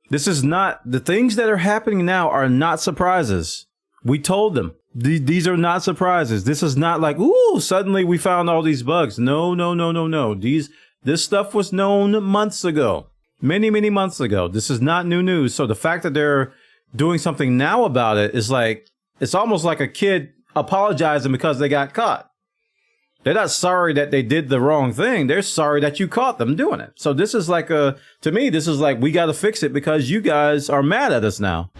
This is not, the things that are happening now are not surprises. We told them these are not surprises. This is not like, ooh, suddenly we found all these bugs. No. This stuff was known months ago, many months ago. This is not new news. So the fact that they're doing something now about it is like, it's almost like a kid apologizing because they got caught. They're not sorry that they did the wrong thing. They're sorry that you caught them doing it. So this is like to me, this is like, we got to fix it because you guys are mad at us now.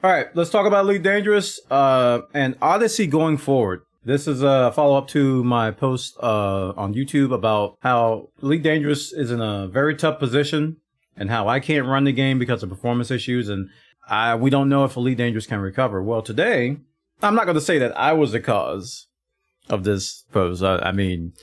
All right, let's talk about Elite Dangerous and Odyssey going forward. This is a follow-up to my post on YouTube about how Elite Dangerous is in a very tough position and how I can't run the game because of performance issues, and we don't know if Elite Dangerous can recover. Well, today, I'm not going to say that I was the cause of this post. I mean,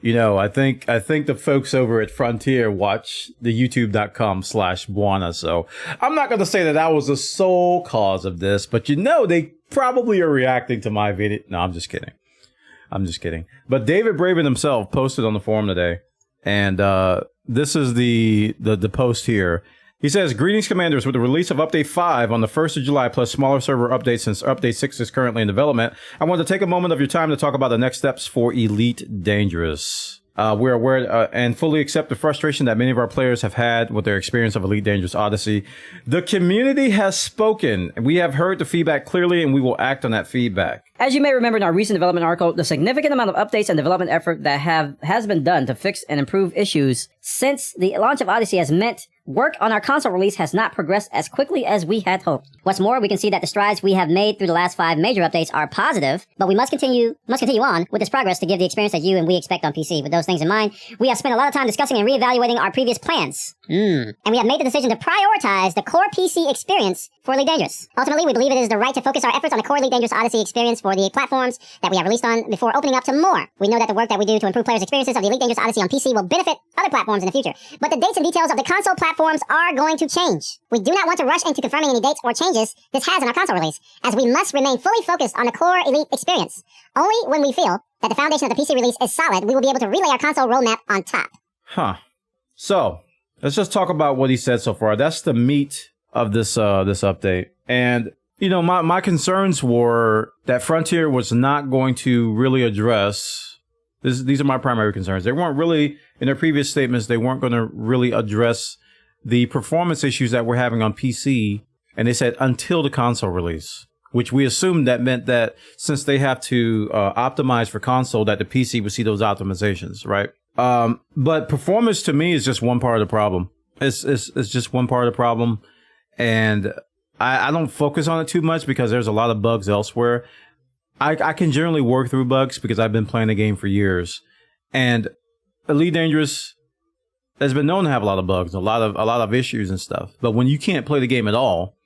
you know, I think the folks over at Frontier watch the youtube.com/Buana. So I'm not going to say that I was the sole cause of this, but you know, they probably are reacting to my video. No, I'm just kidding. But David Braben himself posted on the forum today, and this is the post here. He says, "Greetings, Commanders. With the release of Update 5 on the 1st of July, plus smaller server updates since Update 6 is currently in development, I want to take a moment of your time to talk about the next steps for Elite Dangerous. We're aware and fully accept the frustration that many of our players have had with their experience of Elite Dangerous Odyssey. The community has spoken. We have heard the feedback clearly, and we will act on that feedback." As you may remember in our recent development article, the significant amount of updates and development effort that has been done to fix and improve issues since the launch of Odyssey has meant work on our console release has not progressed as quickly as we had hoped. What's more, we can see that the strides we have made through the last 5 major updates are positive, but we must continue on with this progress to give the experience that you and we expect on PC. With those things in mind, we have spent a lot of time discussing and reevaluating our previous plans. And we have made the decision to prioritize the core PC experience for Elite Dangerous. Ultimately, we believe it is the right to focus our efforts on the core Elite Dangerous Odyssey experience for the platforms that we have released on before opening up to more. We know that the work that we do to improve players' experiences of the Elite Dangerous Odyssey on PC will benefit other platforms in the future. But the dates and details of the console platforms are going to change. We do not want to rush into confirming any dates or changes this has in our console release, as we must remain fully focused on the core Elite experience. Only when we feel that the foundation of the PC release is solid, we will be able to relay our console roadmap on top. So, let's just talk about what he said so far. That's the meat of this update. And, you know, my concerns were that Frontier was not going to really address these are my primary concerns. They weren't really, in their previous statements, they weren't going to really address the performance issues that we're having on PC. And they said until the console release, which we assumed that meant that since they have to optimize for console, that the PC would see those optimizations, right? But performance to me is just one part of the problem. It's just one part of the problem. And I don't focus on it too much because there's a lot of bugs elsewhere. I can generally work through bugs because I've been playing the game for years. And Elite Dangerous has been known to have a lot of bugs, a lot of issues and stuff. But when you can't play the game at all,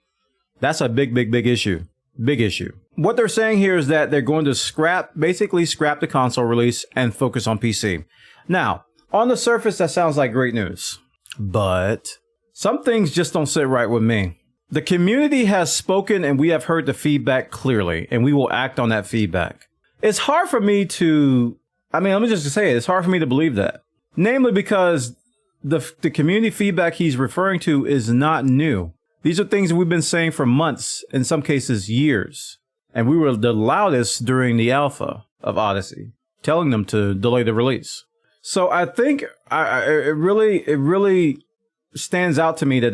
that's a big issue. Big issue. What they're saying here is that they're going to basically scrap the console release and focus on PC. Now, on the surface, that sounds like great news. But some things just don't sit right with me. The community has spoken and we have heard the feedback clearly, and we will act on that feedback. It's hard for me to, let me just say it, it's hard for me to believe that. Namely because the community feedback he's referring to is not new. These are things we've been saying for months, in some cases years. And we were the loudest during the alpha of Odyssey, telling them to delay the release. So I think it really stands out to me that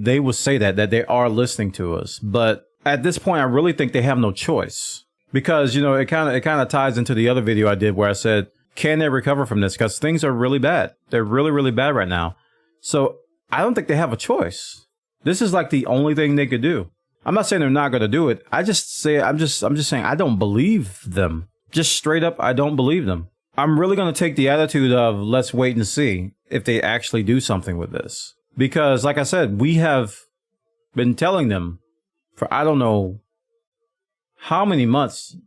they will say that they are listening to us. But at this point, I really think they have no choice, because, you know, it kind of ties into the other video I did where I said, can they recover from this? Because things are really bad. They're really bad right now. So I don't think they have a choice. This is like the only thing they could do. I'm not saying they're not going to do it. I'm just saying I don't believe them. Just straight up, I don't believe them. I'm really going to take the attitude of let's wait and see if they actually do something with this. Because, like I said, we have been telling them for I don't know how many months,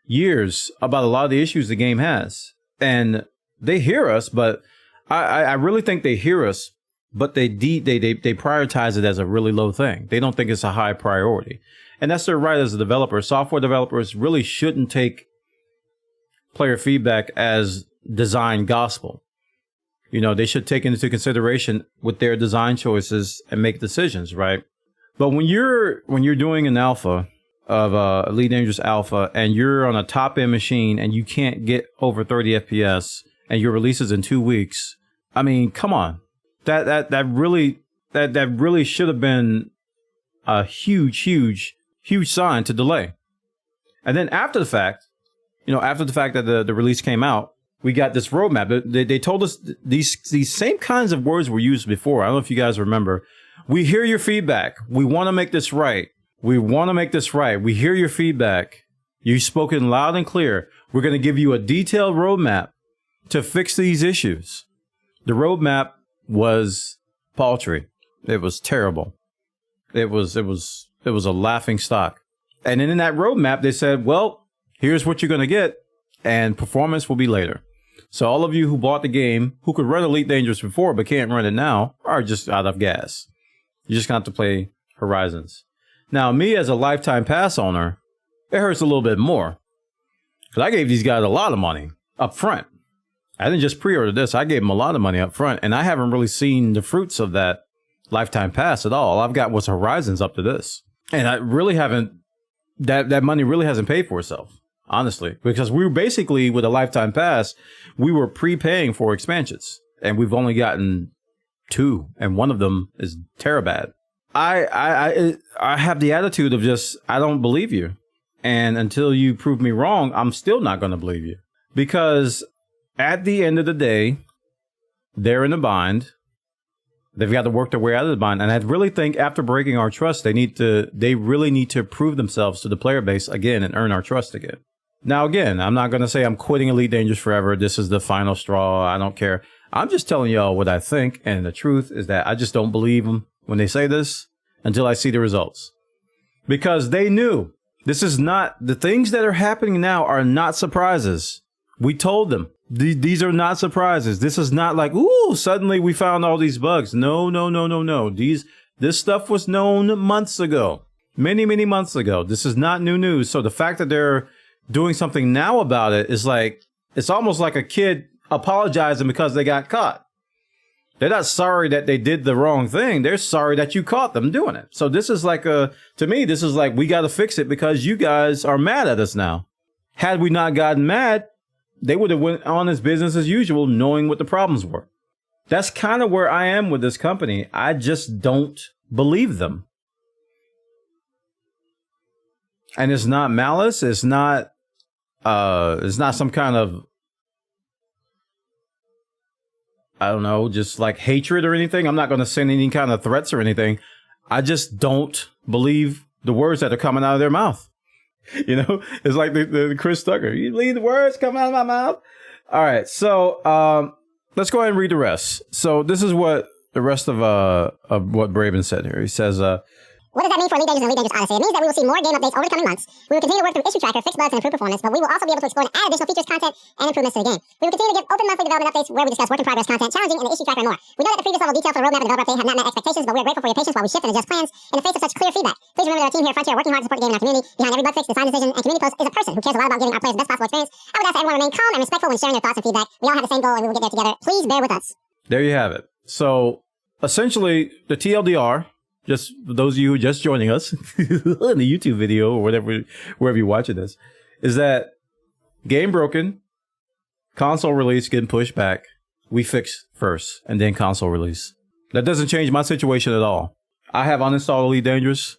years, about a lot of the issues the game has. And they hear us, but I really think they hear us, but they prioritize it as a really low thing. They don't think it's a high priority. And that's their right as a developer. Software developers really shouldn't take player feedback as design gospel. You know, they should take into consideration with their design choices and make decisions, right? But when you're doing an alpha of Elite Dangerous Alpha and you're on a top end machine and you can't get over 30 FPS and your release is in 2 weeks, I mean, come on, that really should have been a huge sign to delay. And then after the fact that the release came out, we got this roadmap. They told us these same kinds of words were used before. I don't know if you guys remember. We hear your feedback. We want to make this right. We want to make this right. We hear your feedback. You've spoken loud and clear. We're going to give you a detailed roadmap to fix these issues. The roadmap was paltry. It was terrible. It was a laughing stock. And then in that roadmap, they said, well, here's what you're going to get, and performance will be later. So all of you who bought the game, who could run Elite Dangerous before but can't run it now, are just out of gas. You just got to play Horizons. Now, me as a lifetime pass owner, it hurts a little bit more. Because I gave these guys a lot of money up front. I didn't just pre-order this. I gave them a lot of money up front. And I haven't really seen the fruits of that lifetime pass at all. All I've got was Horizons up to this. And I really haven't, that money really hasn't paid for itself. Honestly, because we were basically with a lifetime pass, we were prepaying for expansions, and we've only gotten 2, and one of them is Terabad. I have the attitude of just, I don't believe you, and until you prove me wrong, I'm still not going to believe you, because at the end of the day, they're in a bind. They've got to work their way out of the bind, and I really think after breaking our trust, they really need to prove themselves to the player base again and earn our trust again. Now, again, I'm not going to say I'm quitting Elite Dangerous forever. This is the final straw. I don't care. I'm just telling y'all what I think. And the truth is that I just don't believe them when they say this until I see the results. Because they knew this is not, the things that are happening now are not surprises. We told them these are not surprises. This is not like, ooh, suddenly we found all these bugs. No. This stuff was known months ago, many months ago. This is not new news. So the fact that they're doing something now about it is like, it's almost like a kid apologizing because they got caught. They're not sorry that they did the wrong thing. They're sorry that you caught them doing it. So this is like to me, this is like, we got to fix it because you guys are mad at us now. Had we not gotten mad, they would have went on as business as usual, knowing what the problems were. That's kind of where I am with this company. I just don't believe them. And it's not malice. It's not some kind of, I don't know, just like hatred or anything. I'm not going to send any kind of threats or anything. I just don't believe the words that are coming out of their mouth. You know, it's like the Chris Tucker. You believe the words coming out of my mouth? All right. So let's go ahead and read the rest. So this is what the rest of what Braben said here. He says, what does that mean for Elite Dangerous and Elite Dangerous Odyssey? It means that we will see more game updates over the coming months. We will continue to work through issue tracker, fix bugs, and improve performance, but we will also be able to explore and add additional features, content, and improvements to the game. We will continue to give open monthly development updates where we discuss work in progress content, challenging, and the issue tracker and more. We know that the previous level detail for the roadmap and developer update have not met expectations, but we are grateful for your patience while we shift and adjust plans in the face of such clear feedback. Please remember that our team here at Frontier are working hard to support the game in our community. Behind every bug fix, design decision, and community post is a person who cares a lot about giving our players the best possible experience. I would ask that everyone remain calm and respectful when sharing their thoughts and feedback. We all have the same goal and we will get there together. Please bear with us. there you have it. So essentially, the TLDR, just for those of you who are just joining us in the YouTube video or whatever, wherever you're watching this, is that game broken, console release getting pushed back. We fix first and then console release. That doesn't change my situation at all. I have uninstalled Elite Dangerous.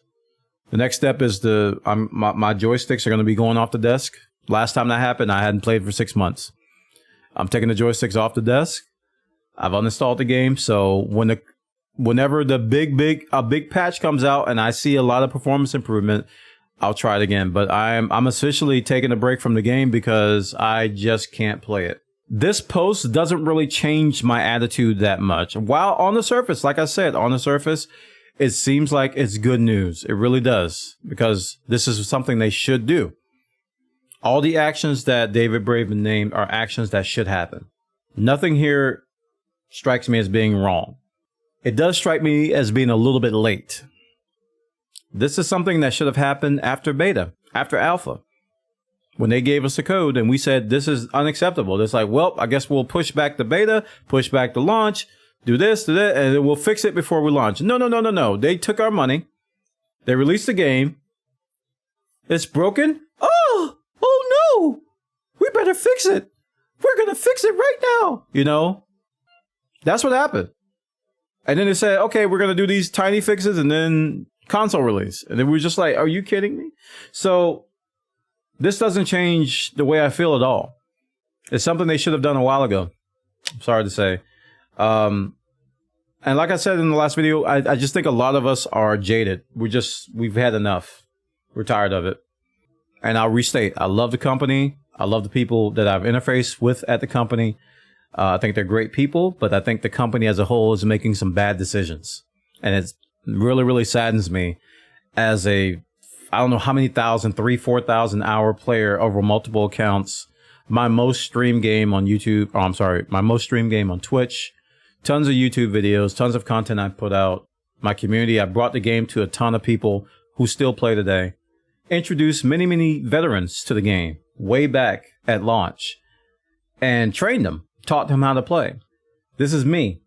The next step is my joysticks are going to be going off the desk. Last time that happened, I hadn't played for 6 months. I'm taking the joysticks off the desk. I've uninstalled the game, so whenever the big patch comes out and I see a lot of performance improvement, I'll try it again. But I'm officially taking a break from the game because I just can't play it. This post doesn't really change my attitude that much. While on the surface, like I said, on the surface, it seems like it's good news. It really does, because this is something they should do. All the actions that David Braben named are actions that should happen. Nothing here strikes me as being wrong. It does strike me as being a little bit late. This is something that should have happened after beta, after alpha. when they gave us the code and we said, this is unacceptable. It's like, well, I guess we'll push back the beta, push back the launch, do this, do that, and then we'll fix it before we launch. No. They took our money. They released the game. It's broken. Oh no. We better fix it. We're going to fix it right now. You know, that's what happened. And then they said, okay, we're going to do these tiny fixes and then console release. And then we were just like, are you kidding me? So this doesn't change the way I feel at all. It's something they should have done a while ago. I'm sorry to say. And like I said in the last video, I just think a lot of us are jaded. We've had enough. We're tired of it. And I'll restate, I love the company. I love the people that I've interfaced with at the company. I think they're great people, but I think the company as a whole is making some bad decisions. And it really, really saddens me as I don't know how many thousand, 4,000 hour player over multiple accounts. My most streamed game on YouTube. My most streamed game on Twitch. Tons of YouTube videos, tons of content I put out. My community, I brought the game to a ton of people who still play today. Introduced many, many veterans to the game way back at launch and trained them, taught them how to play. This is me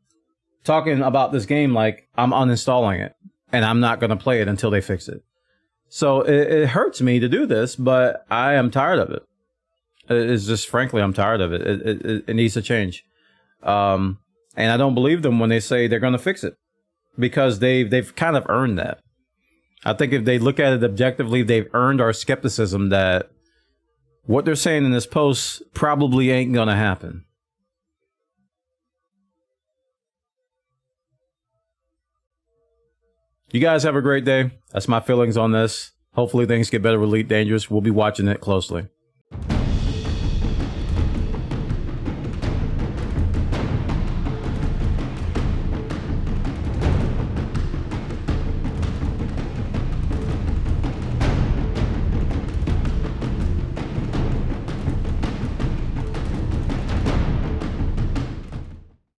talking about this game like I'm uninstalling it and I'm not going to play it until they fix it. So it hurts me to do this, but I am tired of it. It's just, frankly, I'm tired of it. It needs to change. And I don't believe them when they say they're going to fix it because they've kind of earned that. I think if they look at it objectively, they've earned our skepticism that what they're saying in this post probably ain't going to happen. You guys have a great day. That's my feelings on this. Hopefully things get better with Elite Dangerous. We'll be watching it closely.